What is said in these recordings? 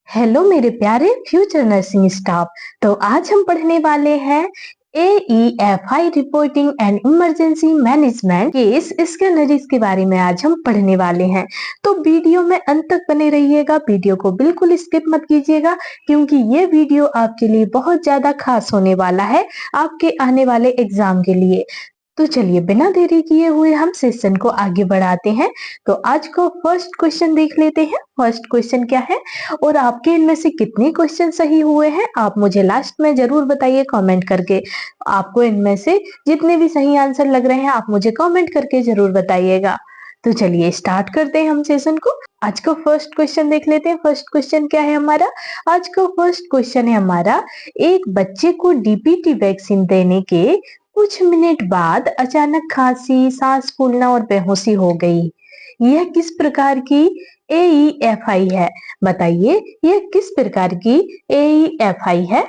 Hello मेरे प्यारे future nursing staff. तो आज हम पढ़ने वाले हैं AEFI reporting and emergency management case scenarios के बारे में आज हम पढ़ने वाले हैं। तो वीडियो में अंत तक बने रहिएगा, वीडियो को बिल्कुल स्किप मत कीजिएगा क्योंकि ये वीडियो आपके लिए बहुत ज्यादा खास होने वाला है आपके आने वाले एग्जाम के लिए। तो चलिए बिना देरी किए हुए हम सेशन को आगे बढ़ाते हैं। तो आज को फर्स्ट क्वेश्चन देख लेते हैं। फर्स्ट क्वेश्चन क्या है और आपके इनमें से कितने क्वेश्चन सही हुए हैं आप मुझे लास्ट में जरूर बताइए कमेंट करके। आपको इनमें से जितने भी सही आंसर लग रहे हैं आप मुझे कमेंट करके जरूर बताइएगा। तो चलिए स्टार्ट करते हैं हम सेशन को। आज का फर्स्ट क्वेश्चन देख लेते हैं। फर्स्ट क्वेश्चन क्या है हमारा? आज का फर्स्ट क्वेश्चन है हमारा, एक बच्चे को DPT वैक्सीन देने के कुछ मिनट बाद अचानक खांसी, सांस फूलना और बेहोशी हो गई। यह किस प्रकार की AEFI है? बताइए यह किस प्रकार की AEFI है?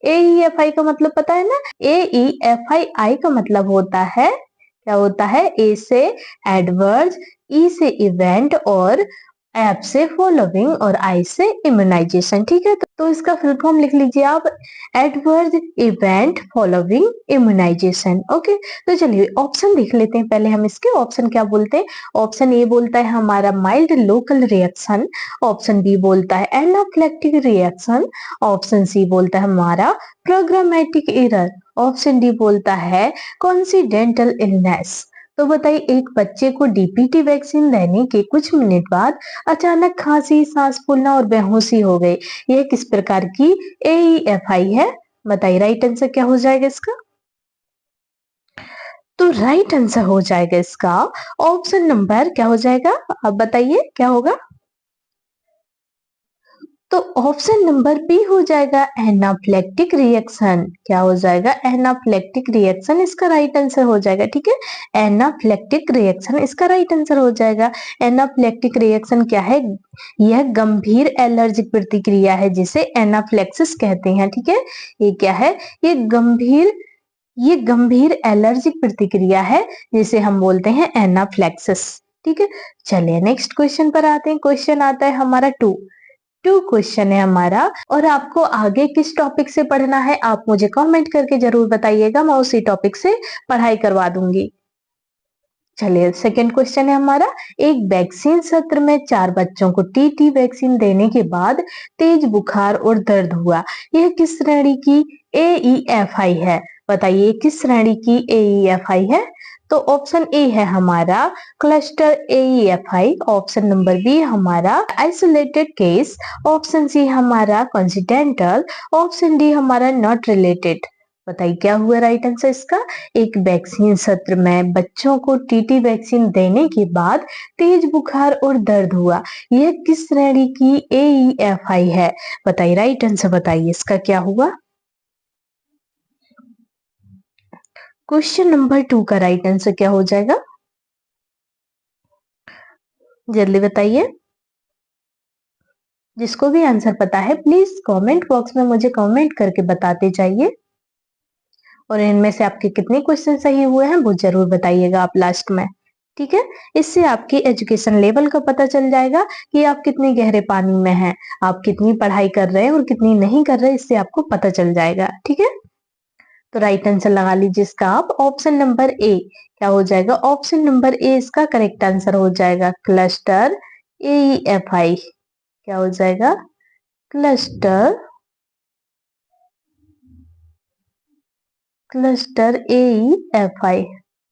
AEFI का मतलब पता है ना? AEFI का मतलब होता है, क्या होता है? A से एडवर्स, E से इवेंट और एप से फॉलोइंग और आई से इम्यूनाइजेशन। ठीक है, तो इसका फुल फॉर्म लिख लीजिए आप, adverse event following immunization. Okay, तो चलिए ऑप्शन देख लेते हैं पहले हम इसके। ऑप्शन क्या बोलते हैं? ऑप्शन ए बोलता है हमारा mild local reaction, option B बोलता है एनाफ्लेक्टिक रिएक्शन, ऑप्शन सी बोलता है हमारा प्रोग्रामेटिक एरर, ऑप्शन डी बोलता है कॉन्सिडेंटल इलनेस। तो बताइए एक बच्चे को DPT वैक्सीन देने के कुछ मिनट बाद अचानक खांसी, सांस फूलना और बेहोशी हो गई। यह किस प्रकार की AEFI है? बताइए राइट आंसर क्या हो जाएगा इसका? तो राइट आंसर हो जाएगा इसका ऑप्शन नंबर, क्या हो जाएगा अब बताइए क्या होगा? तो ऑप्शन नंबर बी हो जाएगा एनाफ्लेक्टिक रिएक्शन। क्या हो जाएगा? एनाफ्लेक्टिक रिएक्शन इसका राइट आंसर हो जाएगा। ठीक है, एनाफ्लेक्टिक रिएक्शन इसका राइट आंसर हो जाएगा। एनाफ्लेक्टिक रिएक्शन क्या है? यह गंभीर एलर्जिक प्रतिक्रिया है जिसे एनाफ्लेक्सिस कहते हैं। ठीक है, ये क्या है? ये गंभीर एलर्जिक प्रतिक्रिया है जिसे हम बोलते हैं एनाफ्लेक्सिस। ठीक है, चलिए नेक्स्ट क्वेश्चन पर आते हैं। क्वेश्चन आता है हमारा टू क्वेश्चन है हमारा और आपको आगे किस टॉपिक से पढ़ना है आप मुझे कमेंट करके जरूर बताइएगा, मैं उसी टॉपिक से पढ़ाई करवा दूंगी। चलिए सेकंड क्वेश्चन है हमारा, एक वैक्सीन सत्र में 4 बच्चों को TT वैक्सीन देने के बाद तेज बुखार और दर्द हुआ। यह किस श्रेणी की AEFI है? बताइए किस श्रेणी की AEFI है? तो ऑप्शन ए है हमारा cluster AEFI, option number B हमारा आइसोलेटेड केस, ऑप्शन सी हमारा कॉन्सिडेंटल, ऑप्शन डी हमारा नॉट रिलेटेड। बताइए क्या हुआ राइट आंसर इसका? एक वैक्सीन सत्र में बच्चों को TT वैक्सीन देने के बाद तेज बुखार और दर्द हुआ। यह किस श्रेणी की AEFI है? बताइए राइट आंसर बताइए इसका क्या हुआ? क्वेश्चन नंबर 2 का राइट आंसर क्या हो जाएगा? जल्दी बताइए। जिसको भी आंसर पता है प्लीज कमेंट बॉक्स में मुझे कमेंट करके बताते जाइए और इनमें से आपके कितने क्वेश्चन सही हुए हैं वो जरूर बताइएगा आप लास्ट में। ठीक है, इससे आपके एजुकेशन लेवल का पता चल जाएगा कि आप कितने गहरे पानी में हैं, आप कितनी पढ़ाई कर रहे हैं और कितनी नहीं कर रहे, इससे आपको पता चल जाएगा। ठीक है, तो राइट आंसर लगा लीजिए इसका आप ऑप्शन नंबर ए। क्या हो जाएगा? ऑप्शन नंबर ए इसका करेक्ट आंसर हो जाएगा, क्लस्टर AEFI। क्या हो जाएगा? Cluster AEFI।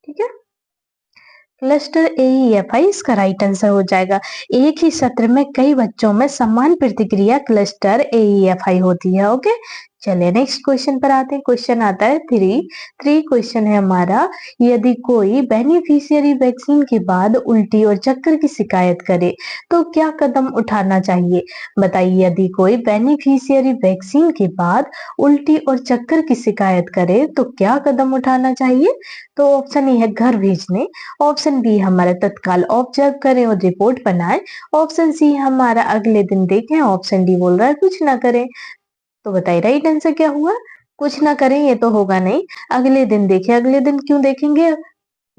ठीक है, क्लस्टर AEFI इसका राइट आंसर हो जाएगा। एक ही सत्र में कई बच्चों में समान प्रतिक्रिया क्लस्टर AEFI होती है। ओके, चलिए नेक्स्ट क्वेश्चन पर आते हैं। क्वेश्चन आता है थ्री क्वेश्चन है हमारा, यदि कोई बेनिफिशियरी वैक्सीन के बाद उल्टी और चक्कर की शिकायत करे तो क्या कदम उठाना चाहिए? बताइए यदि कोई बेनिफिशियरी वैक्सीन के बाद उल्टी और चक्कर की शिकायत करे तो क्या कदम उठाना चाहिए? तो ऑप्शन ए है घर भेजने, ऑप्शन बी हमारा तत्काल ऑब्जर्व करें और रिपोर्ट बनाएं, ऑप्शन सी हमारा अगले दिन देखें, ऑप्शन डी बोल रहा है कुछ ना करें। तो बताइए राइट आंसर क्या हुआ? कुछ ना करें ये तो होगा नहीं, अगले दिन देखें। अगले दिन क्यों देखेंगे?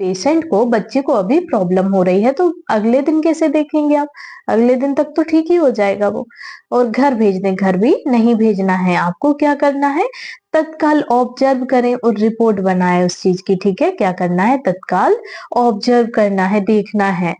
पेशेंट को, बच्चे को अभी प्रॉब्लम हो रही है तो अगले दिन कैसे देखेंगे आप? अगले दिन तक तो ठीक ही हो जाएगा वो। और घर भेज दें, घर भी नहीं भेजना है। आपको क्या करना है, तत्काल ऑब्जर्व करें और रिपोर्ट बनाएं उस चीज की। ठीक है, क्या करना है, तत्काल ऑब्जर्व करना है, देखना है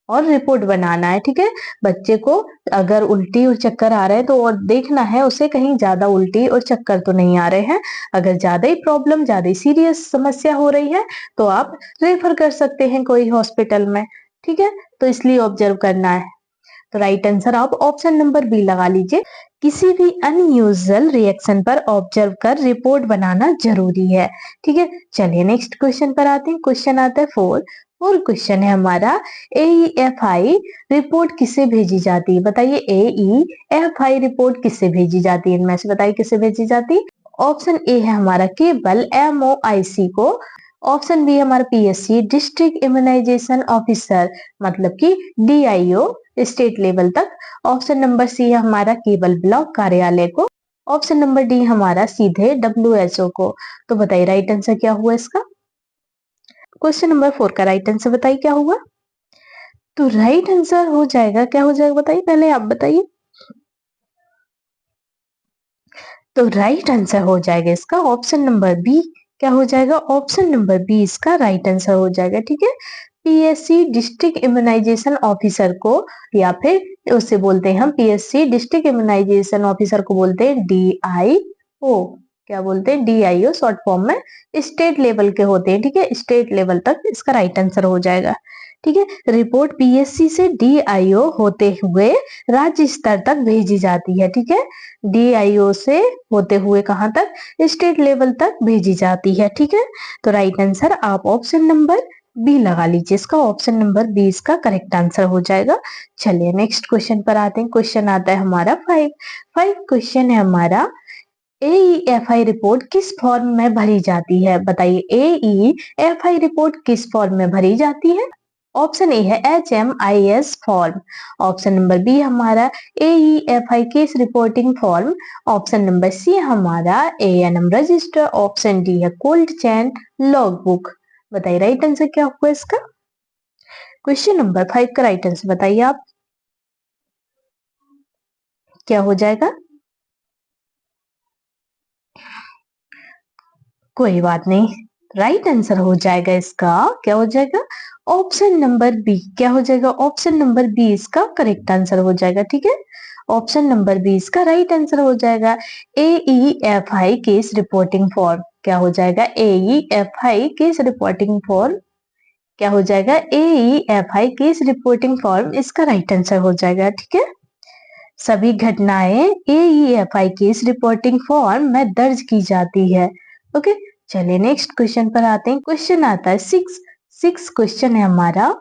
और रिपोर्ट बनाना है। ठीक है, बच्चे को अगर उल्टी और चक्कर आ रहे हैं तो और देखना है उसे कहीं ज्यादा उल्टी और चक्कर तो नहीं आ रहे हैं। अगर ज्यादा ही प्रॉब्लम, ज्यादा ही सीरियस समस्या हो रही है तो आप रेफर कर सकते हैं कोई हॉस्पिटल में। ठीक है, तो इसलिए ऑब्जर्व करना है। तो राइट आंसर आप ऑप्शन नंबर बी लगा लीजिए। किसी भी अनयूजुअल रिएक्शन पर ऑब्जर्व कर रिपोर्ट बनाना जरूरी है। ठीक है, चलिए नेक्स्ट क्वेश्चन पर आते हैं। क्वेश्चन आता है फोर, और क्वेश्चन है हमारा, AEFI रिपोर्ट किसे भेजी जाती है? बताइए, AEFI रिपोर्ट किसे भेजी जाती है? इनमें से बताइए किसे भेजी जाती है। ऑप्शन ए है हमारा केवल MOIC को। ऑप्शन बी है हमारा PSC डिस्ट्रिक्ट इम्यूनाइजेशन ऑफिसर, मतलब कि DIO स्टेट लेवल तक। ऑप्शन नंबर सी है हमारा केवल ब्लॉक कार्यालय को। ऑप्शन नंबर डी हमारा सीधे WHO को। तो बताइए राइट आंसर क्या हुआ इसका? क्वेश्चन नंबर 4 का राइट आंसर बताइए क्या हुआ? तो राइट आंसर हो जाएगा, क्या हो जाएगा बताइए, पहले आप बताइए। तो राइट आंसर हो जाएगा इसका ऑप्शन नंबर बी। क्या हो जाएगा? ऑप्शन नंबर बी इसका राइट आंसर हो जाएगा। ठीक है, PSC डिस्ट्रिक्ट इम्यूनाइजेशन ऑफिसर को, या फिर उससे बोलते हैं हम PSC डिस्ट्रिक्ट इम्यूनाइजेशन ऑफिसर को बोलते हैं DIO। क्या बोलते हैं? DIO शॉर्ट फॉर्म में स्टेट लेवल के होते हैं। ठीक है, स्टेट लेवल तक इसका राइट आंसर हो जाएगा। ठीक है, रिपोर्ट PSC से DIO होते हुए राज्य स्तर तक भेजी जाती है। ठीक है, DIO से होते हुए कहां तक? स्टेट लेवल तक भेजी जाती है। ठीक है, तो राइट आंसर आप ऑप्शन नंबर बी लगा लीजिए। इसका ऑप्शन नंबर बी इसका करेक्ट आंसर हो जाएगा। चलिए नेक्स्ट क्वेश्चन पर आते हैं। क्वेश्चन आता है हमारा 5 क्वेश्चन है हमारा, AEFI रिपोर्ट किस फॉर्म में भरी जाती है? बताइए, AEFI रिपोर्ट किस फॉर्म में भरी जाती है? ऑप्शन ए है HMIS form. Option number B हमारा AEFI case reporting form. Option number C हमारा ANM रजिस्टर। ऑप्शन डी है कोल्ड चेन लॉग बुक। बताइए राइट आंसर क्या होगा इसका? क्वेश्चन नंबर 5 का राइट आंसर बताइए आप, क्या हो जाएगा? कोई बात नहीं, राइट आंसर हो जाएगा इसका, क्या हो जाएगा? Option number B. क्या हो जाएगा? ऑप्शन नंबर बी इसका करेक्ट आंसर हो जाएगा। ठीक है, ऑप्शन नंबर बी इसका राइट आंसर हो जाएगा। AEFI case reporting form. क्या हो जाएगा? AEFI case reporting form. क्या हो जाएगा? AEFI केस रिपोर्टिंग फॉर्म इसका राइट आंसर हो जाएगा। ठीक है, सभी घटनाएं AEFI केस रिपोर्टिंग फॉर्म में दर्ज की जाती है। ओके, चलिए नेक्स्ट क्वेश्चन पर आते हैं। क्वेश्चन आता है 6 क्वेश्चन है हमारा,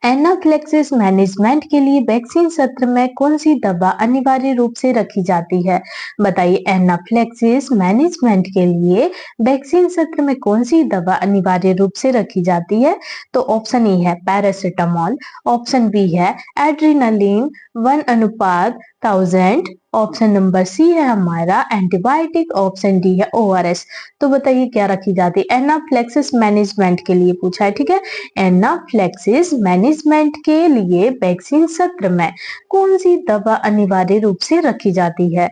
एनाफ्लेक्सिस मैनेजमेंट के लिए वैक्सीन सत्र में कौन सी दवा अनिवार्य रूप से रखी जाती है? बताइए, एनाफ्लेक्सिस मैनेजमेंट के लिए वैक्सीन सत्र में कौन सी दवा अनिवार्य रूप से रखी जाती है? तो ऑप्शन ए है पैरासिटामोल। ऑप्शन बी है एड्रीनालिन 1:1000। ऑप्शन नंबर सी है हमारा एंटीबायोटिक। ऑप्शन डी है ORS। तो बताइए क्या रखी जाती है? एनाफ्लेक्सिस मैनेजमेंट के लिए पूछा है। ठीक है, एनाफ्लेक्सिस मैनेजमेंट के लिए वैक्सीन सत्र में कौन सी दवा अनिवार्य रूप से रखी जाती है?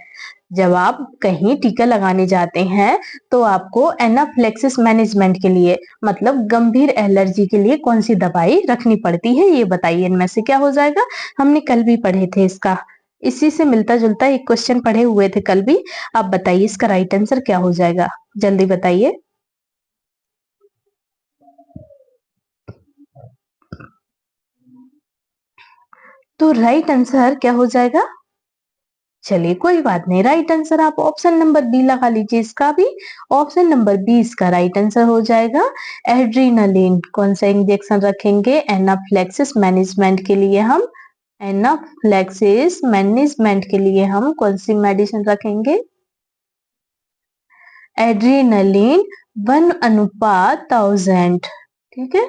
जब आप कहीं टीका लगाने जाते हैं तो आपको एनाफ्लेक्सिस मैनेजमेंट के लिए, मतलब गंभीर एलर्जी के लिए कौन सी दवाई रखनी पड़ती है, ये बताइए इनमें से क्या हो जाएगा? हमने कल भी पढ़े थे इसका, इसी से मिलता जुलता एक क्वेश्चन पढ़े हुए थे कल भी। आप बताइए इसका राइट आंसर क्या हो जाएगा, जल्दी बताइए। तो राइट आंसर क्या हो जाएगा? चलिए कोई बात नहीं, राइट आंसर आप ऑप्शन नंबर बी लगा लीजिए। इसका भी ऑप्शन नंबर बी इसका राइट आंसर हो जाएगा। एड्रीनालिन कौन सा इंजेक्शन रखेंगे एनाफ्लेक्सिस मैनेजमेंट के लिए? हम एनाफ्लेक्सिस मैनेजमेंट के लिए हम कौन सी मेडिसिन रखेंगे? एड्रीनालिन 1:1000। ठीक है,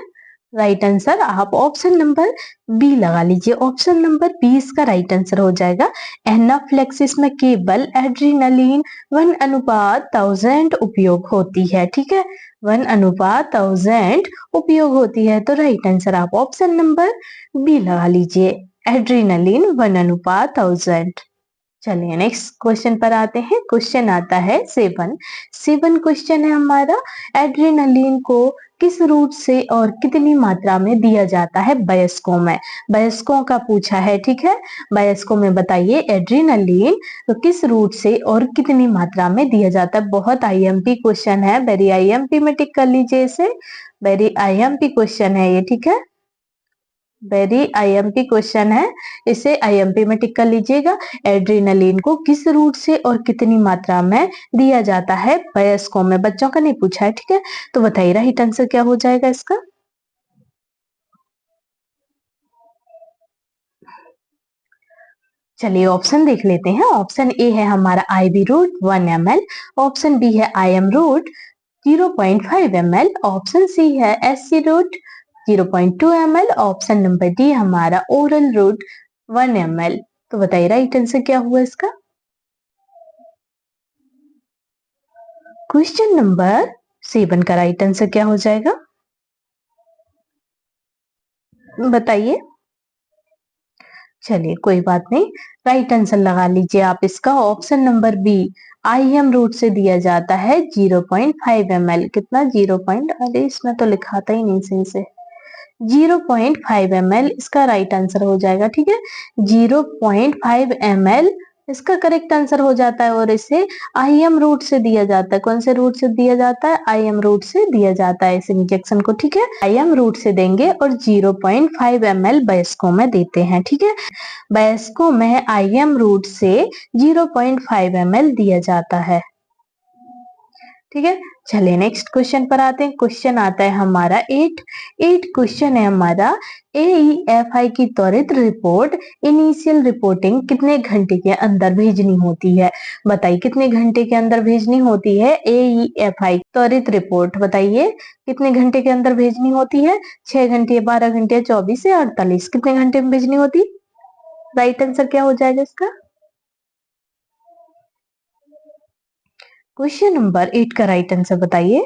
राइट आंसर आप ऑप्शन नंबर बी लगा लीजिए। ऑप्शन नंबर बी इसका राइट आंसर हो जाएगा। एनाफ्लेक्सिस में केवल एड्रीनलिन 1:1000 उपयोग होती है। ठीक है, 1:1000 उपयोग होती है। तो राइट आंसर आप ऑप्शन नंबर बी लगा लीजिए, एड्रीनलिन 1:1000। चलिए नेक्स्ट क्वेश्चन पर आते हैं। क्वेश्चन आता है 7 क्वेश्चन है हमारा। एड्रेनालिन को किस रूट से और कितनी मात्रा में दिया जाता है वयस्कों में? वयस्कों का पूछा है। ठीक है, वयस्कों में बताइए एड्रेनालिन तो किस रूट से और कितनी मात्रा में दिया जाता है। बहुत आईएमपी क्वेश्चन है, वेरी आईएमपी में टिक कर लीजिए इसे, वेरी आईएमपी क्वेश्चन है ये। ठीक है, वेरी आईएमपी क्वेश्चन है, इसे आईएमपी में टिक कर लीजिएगा। एड्रेनालिन को किस रूट से और कितनी मात्रा में दिया जाता है वयस्कों में? बच्चों का नहीं पूछा है। ठीक है, तो बताइए राइट आंसर क्या हो जाएगा इसका। चलिए ऑप्शन देख लेते हैं। ऑप्शन ए है हमारा IV route 1 ml, option B है IM route 0.5 ml, option C है SC route 0.2 ml, option number D हमारा ओरल रूट 1 ml। तो बताइए राइट आंसर क्या हुआ इसका। क्वेश्चन नंबर 7 का राइट आंसर क्या हो जाएगा बताइए। चलिए कोई बात नहीं, राइट आंसर लगा लीजिए आप इसका। Option number B IM route से दिया जाता है 0.5 ml। कितना? 0. अरे इसमें तो लिखाता ही नहीं सही से। 0.5 ml इसका राइट आंसर हो जाएगा। ठीक है, 0.5 ml इसका करेक्ट आंसर हो जाता है। और इसे आईएम रूट से दिया जाता है। कौन से रूट से दिया जाता है? आईएम रूट से दिया जाता है इस इंजेक्शन को। ठीक है, आईएम रूट से देंगे और 0.5 ml वयस्कों में देते हैं। ठीक है, वयस्कों में आईएम रूट से 0.5 ml दिया जाता है। ठीक है, चलिए नेक्स्ट क्वेश्चन पर आते हैं। क्वेश्चन आता है हमारा 8 क्वेश्चन है हमारा। एईएफआई की त्वरित रिपोर्ट इनिशियल रिपोर्टिंग कितने घंटे के अंदर भेजनी होती है? बताइए कितने घंटे के अंदर भेजनी होती है एईएफआई त्वरित रिपोर्ट? बताइए कितने घंटे के अंदर भेजनी होती है? 6 घंटे, 12 घंटे, 24 या 48? कितने घंटे में भेजनी होती? राइट आंसर क्या हो जाएगा इसका। क्वेश्चन नंबर 8 का राइट आंसर बताइए।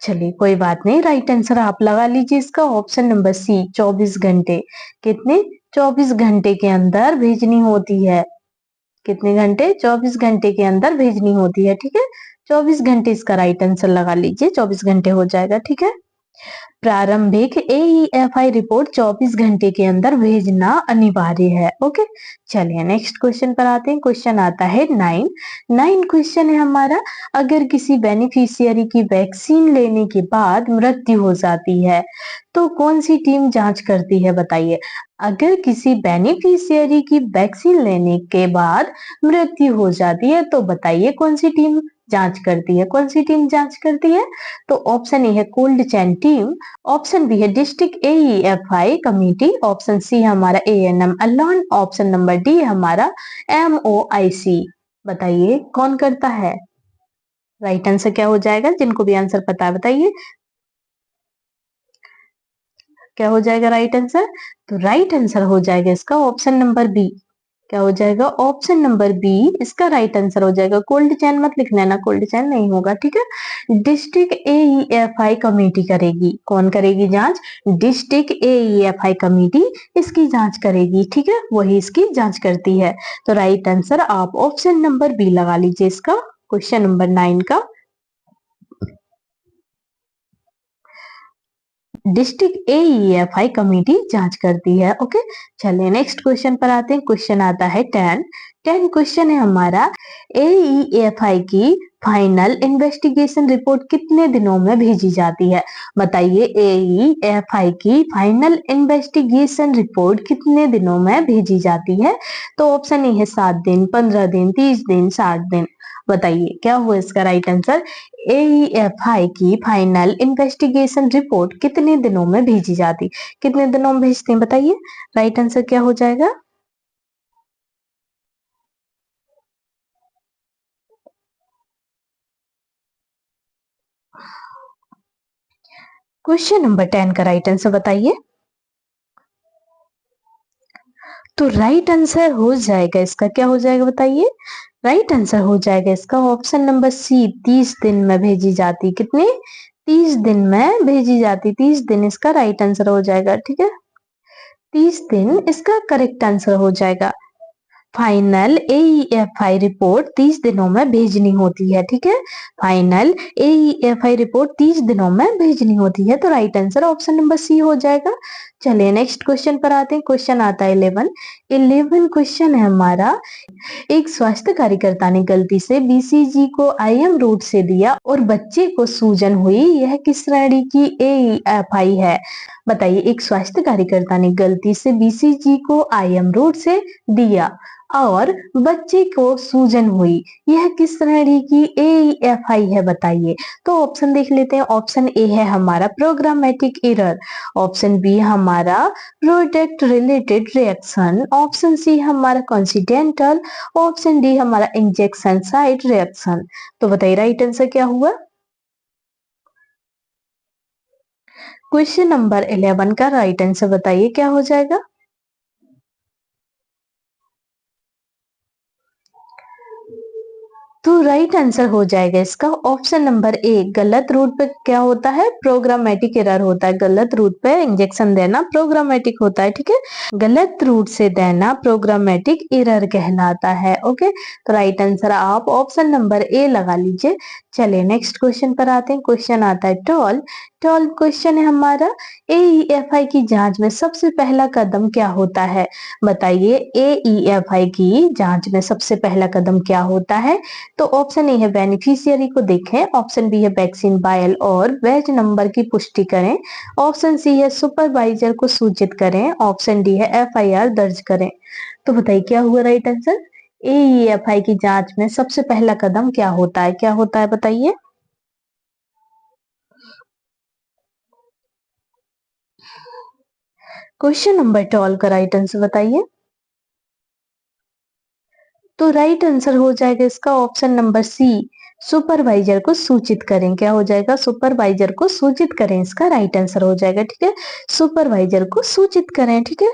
चलिए कोई बात नहीं, राइट आंसर आप लगा लीजिए इसका। ऑप्शन नंबर सी 24 घंटे। कितने? 24 घंटे के अंदर भेजनी होती है। कितने घंटे? 24 घंटे के अंदर भेजनी होती है। ठीक है, 24 घंटे इसका राइट आंसर लगा लीजिए, 24 घंटे हो जाएगा। ठीक है, प्रारंभिक एईएफआई रिपोर्ट 24 घंटे के अंदर भेजना अनिवार्य है। ओके, चलिए नेक्स्ट क्वेश्चन पर आते हैं। क्वेश्चन आता है 9 क्वेश्चन है हमारा। अगर किसी बेनिफिशियरी की वैक्सीन लेने के बाद मृत्यु हो जाती है तो कौन सी टीम जांच करती है? बताइए। अगर किसी बेनिफिशियरी की वैक्सीन लेने के बाद मृत्यु हो जाती है तो बताइए कौन सी टीम जांच करती है? कौन सी टीम जांच करती है? तो ऑप्शन ए है cold chain team, option B है district AEFI committee, option C हमारा ANM alone, option number D हमारा एमओआईसी। बताइए कौन करता है? राइट आंसर क्या हो जाएगा? जिनको भी आंसर पता है बताइए क्या हो जाएगा राइट आंसर। तो राइट आंसर हो जाएगा इसका ऑप्शन नंबर बी। क्या हो जाएगा? ऑप्शन नंबर बी इसका राइट आंसर हो जाएगा। कोल्ड चैन मत लिखना ना, कोल्ड चैन नहीं होगा। ठीक है, डिस्ट्रिक्ट एईएफआई कमेटी करेगी। कौन करेगी जांच? डिस्ट्रिक्ट एईएफआई कमेटी इसकी जांच करेगी। ठीक है, वही इसकी जांच करती है। तो राइट आंसर आप ऑप्शन नंबर बी लगा लीजिए इसका, क्वेश्चन नंबर 9 का। डिस्ट्रिक्ट एईएफआई कमेटी जांच करती है। ओके, चलिए नेक्स्ट क्वेश्चन पर आते हैं। क्वेश्चन आता है 10 क्वेश्चन है हमारा। एईएफआई की फाइनल इन्वेस्टिगेशन रिपोर्ट कितने दिनों में भेजी जाती है? बताइए एईएफआई की फाइनल इन्वेस्टिगेशन रिपोर्ट कितने दिनों में भेजी जाती है? तो ऑप्शन ए है 7 दिन, 15 दिन, 30 दिन, 60 दिन। बताइए क्या हुआ इसका राइट आंसर। एईएफआई की फाइनल इन्वेस्टिगेशन रिपोर्ट कितने दिनों में भेजी जाती? कितने दिनों में भेजते हैं बताइए, राइट आंसर क्या हो जाएगा। क्वेश्चन नंबर 10 का राइट आंसर बताइए। तो राइट आंसर हो जाएगा इसका, क्या हो जाएगा बताइए? राइट आंसर हो जाएगा इसका ऑप्शन नंबर सी, 30 दिन में भेजी जाती। कितने? 30 दिन में भेजी जाती। 30 दिन इसका राइट आंसर हो जाएगा। ठीक है, 30 दिन इसका करेक्ट आंसर हो जाएगा। फाइनल AEFI रिपोर्ट 30 दिनों में भेजनी होती है। ठीक है, फाइनल AEFI रिपोर्ट 30 दिनों में भेजनी होती है। तो right answer option number C हो जाएगा। चलिए नेक्स्ट क्वेश्चन पर आते हैं। क्वेश्चन आता है 11 क्वेश्चन है हमारा। एक स्वास्थ्य कार्यकर्ता ने गलती से BCG को IM रूट से दिया और बच्चे को सूजन हुई, यह किस श्रेणी की AEFI है? बताइए, एक स्वास्थ्य कार्यकर्ता ने गलती से BCG को IM रूट से दिया और बच्चे को सूजन हुई, यह किस श्रेणी की AEFI है? बताइए। तो ऑप्शन देख लेते हैं। ऑप्शन ए है हमारा प्रोग्रामेटिक एरर, ऑप्शन बी हमारा product related reaction, option C हमारा कॉन्सिडेंटल, ऑप्शन डी हमारा इंजेक्शन साइट रिएक्शन। तो बताइए राइट आंसर क्या हुआ? क्वेश्चन नंबर 11 का राइट आंसर बताइए क्या हो जाएगा? तो राइट आंसर हो जाएगा इसका ऑप्शन नंबर ए। गलत रूट पे क्या होता है? प्रोग्रामेटिक एरर होता है। गलत रूट पे इंजेक्शन देना प्रोग्रामेटिक होता है। ठीक है, गलत रूट से देना प्रोग्रामेटिक एरर कहलाता है। ओके, तो राइट आंसर आप ऑप्शन नंबर ए लगा लीजिए। चलिए नेक्स्ट क्वेश्चन पर आते हैं। क्वेश्चन आता है 12 क्वेश्चन है हमारा। AEFI की जांच में सबसे पहला कदम क्या होता है? बताइए, AEFI की जांच में सबसे पहला कदम क्या होता है? तो ऑप्शन ए है बेनिफिशियरी को देखें, ऑप्शन बी है वैक्सीन बायल और बैच नंबर की पुष्टि करें, ऑप्शन सी है सुपरवाइजर को सूचित करें, ऑप्शन डी है FIR दर्ज करें। तो बताइए क्या हुआ राइट आंसर? AEFI की जांच में सबसे पहला कदम क्या होता है? क्या होता है बताइए? क्वेश्चन नंबर 12 का राइट आंसर बताइए। तो राइट आंसर हो जाएगा इसका ऑप्शन नंबर सी, सुपरवाइजर को सूचित करें। क्या हो जाएगा? सुपरवाइजर को सूचित करें, इसका राइट आंसर हो जाएगा। ठीक है, सुपरवाइजर को सूचित करें। ठीक है,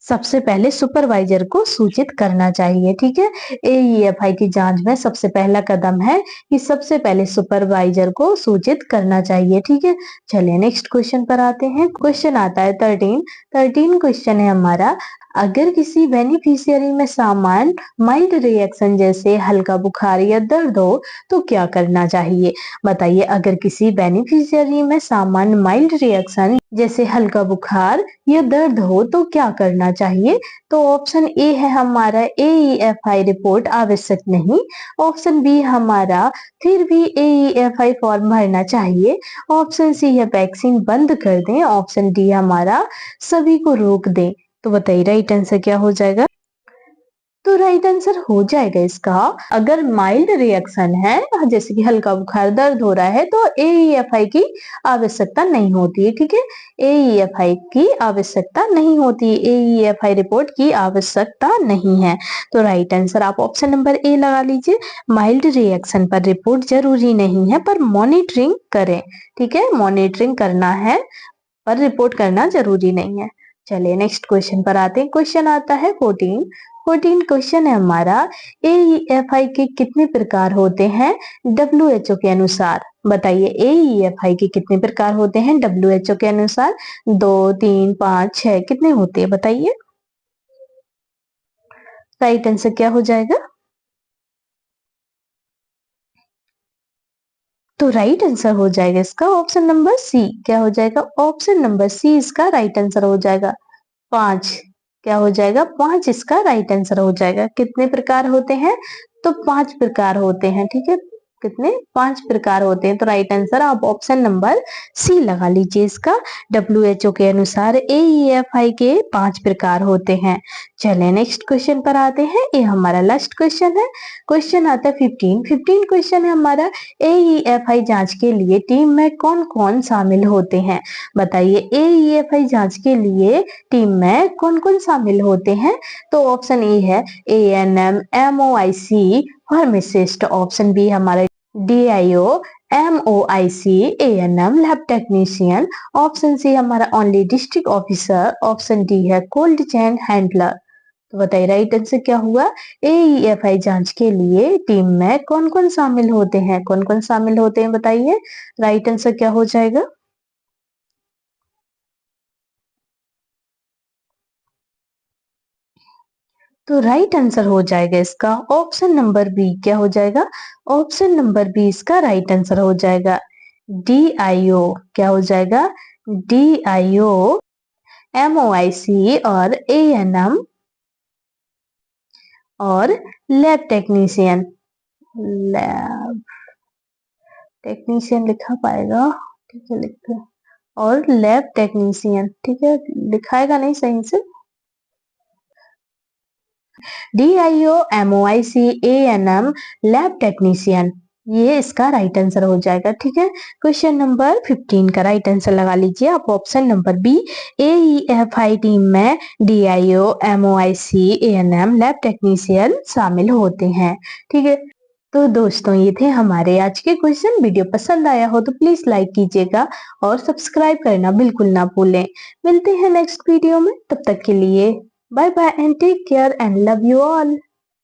सबसे पहले सुपरवाइजर को सूचित करना चाहिए। ठीक है, AEFI की जांच में सबसे पहला कदम है कि सबसे पहले सुपरवाइजर को सूचित करना चाहिए। ठीक है, चलिए नेक्स्ट क्वेश्चन पर आते हैं। क्वेश्चन आता है 13 क्वेश्चन है हमारा। अगर किसी बेनिफिशियरी में सामान्य माइल्ड रिएक्शन जैसे हल्का बुखार या दर्द हो तो क्या करना चाहिए? बताइए, अगर किसी बेनिफिशियरी में सामान्य माइल्ड रिएक्शन जैसे हल्का बुखार या दर्द हो तो क्या करना चाहिए? तो ऑप्शन ए है हमारा AEFI रिपोर्ट आवश्यक नहीं, ऑप्शन बी हमारा फिर भी AEFI फॉर्म भरना चाहिए, ऑप्शन सी है वैक्सीन बंद कर दें, ऑप्शन डी हमारा सभी को रोक दें। तो बताइए राइट आंसर क्या हो जाएगा? तो राइट आंसर हो जाएगा इसका, अगर माइल्ड रिएक्शन है जैसे कि हल्का बुखार दर्द हो रहा है तो AEFI की आवश्यकता नहीं होती है। ठीक है, AEFI की आवश्यकता नहीं होती है, AEFI रिपोर्ट की आवश्यकता नहीं है। तो राइट आंसर आप ऑप्शन नंबर ए लगा लीजिए। माइल्ड रिएक्शन पर रिपोर्ट जरूरी नहीं है पर मॉनिटरिंग करें। ठीक है, मॉनिटरिंग करना है पर रिपोर्ट करना जरूरी नहीं है। चलिए नेक्स्ट क्वेश्चन पर आते हैं। क्वेश्चन आता है 14 क्वेश्चन है हमारा। AEFI के कितने प्रकार होते हैं WHO के अनुसार? बताइए, AEFI के कितने प्रकार होते हैं WHO के अनुसार? 2, 3, 5, 6 कितने होते हैं बताइए? राइट आंसर क्या हो जाएगा? तो राइट आंसर हो जाएगा इसका ऑप्शन नंबर सी। क्या हो जाएगा? ऑप्शन नंबर सी इसका राइट आंसर हो जाएगा। 5 क्या हो जाएगा? 5 इसका राइट आंसर हो जाएगा। कितने प्रकार होते हैं? तो 5 प्रकार होते हैं। ठीक है, कितने? 5 प्रकार होते हैं। तो राइट आंसर आप ऑप्शन नंबर सी लगा लीजिए इसका। WHO के अनुसार AEFI के 5 प्रकार होते हैं। चलिए नेक्स्ट क्वेश्चन पर आते हैं। ये हमारा लास्ट क्वेश्चन है। क्वेश्चन आता है 15 क्वेश्चन है हमारा। AEFI जांच के लिए टीम में कौन कौन शामिल होते हैं? बताइए, AEFI जांच के लिए टीम में कौन कौन शामिल होते हैं? तो ऑप्शन ए है ANM, MOIC, pharmacist, option B हमारा DIO, MOIC, ANM lab technician, option C हमारा only district officer, option D है कोल्ड चेन हैंडलर। तो बताइए राइट आंसर क्या हुआ। AEFI जांच के लिए टीम में कौन कौन शामिल होते हैं, कौन कौन शामिल होते हैं बताइए, राइट आंसर क्या हो जाएगा। तो राइट आंसर हो जाएगा इसका ऑप्शन नंबर बी। क्या हो जाएगा, ऑप्शन नंबर बी इसका राइट आंसर हो जाएगा। DIO क्या हो जाएगा, DIO, MOIC और ANM और लैब टेक्नीशियन, लैब टेक्नीशियन लिखा पाएगा, ठीक है लिखते, और लैब टेक्नीशियन, ठीक है लिखाएगा नहीं सही से। DIO, MOIC, ANM lab technician, ये इसका राइट आंसर हो जाएगा। ठीक है, क्वेश्चन नंबर 15 का राइट आंसर लगा लीजिए आप option number B. AEFI team में DIO, MOIC, ANM lab technician शामिल होते हैं। ठीक है, तो दोस्तों ये थे हमारे आज के क्वेश्चन। वीडियो पसंद आया हो तो प्लीज लाइक कीजिएगा और सब्सक्राइब करना बिल्कुल ना भूलें। मिलते हैं नेक्स्ट वीडियो में, तब तक के लिए bye bye and take care and love you all.